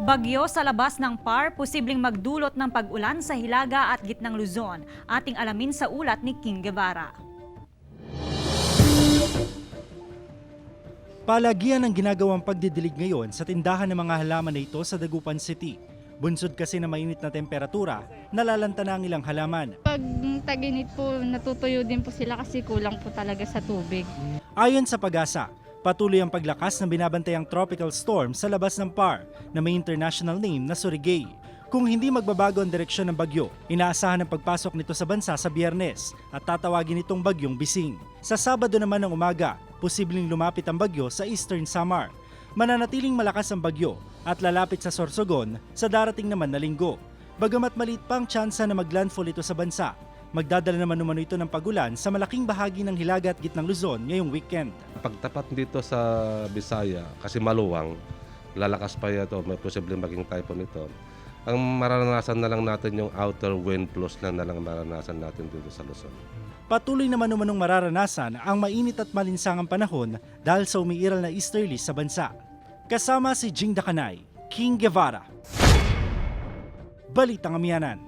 Bagyo sa labas ng PAR, posibleng magdulot ng pag-ulan sa Hilaga at Gitnang Luzon. Ating alamin sa ulat ni King Guevara. Palagian ang ginagawang pagdidilig ngayon sa tindahan ng mga halaman na ito sa Dagupan City. Bunsod kasi na mainit na temperatura, nalalanta na ang ilang halaman. Pag tag-init po, natutuyo din po sila kasi kulang po talaga sa tubig. Ayon sa Pag-asa, patuloy ang paglakas ng binabantayang tropical storm sa labas ng PAR na may international name na Surigay. Kung hindi magbabago ang direksyon ng bagyo, inaasahan ang pagpasok nito sa bansa sa Biyernes at tatawagin itong bagyong Bising. Sa Sabado naman ng umaga, posibleng lumapit ang bagyo sa Eastern Samar. Mananatiling malakas ang bagyo at lalapit sa Sorsogon sa darating naman na linggo. Bagamat maliit pa ang tsansa na maglandfall ito sa bansa, magdadala naman umano ito ng pagulan sa malaking bahagi ng Hilaga at Gitnang Luzon ngayong weekend. Pagtapat dito sa Bisaya, kasi maluwang, lalakas pa ito, may posibleng maging typhoon ito. Ang maranasan na lang natin yung outer wind plus na lang maranasan natin dito sa Luzon. Patuloy naman umanong mararanasan ang mainit at malinsangang panahon dahil sa umiiral na easterlies sa bansa. Kasama si Jing Dakanay, King Guevara. Balitang Amiyanan.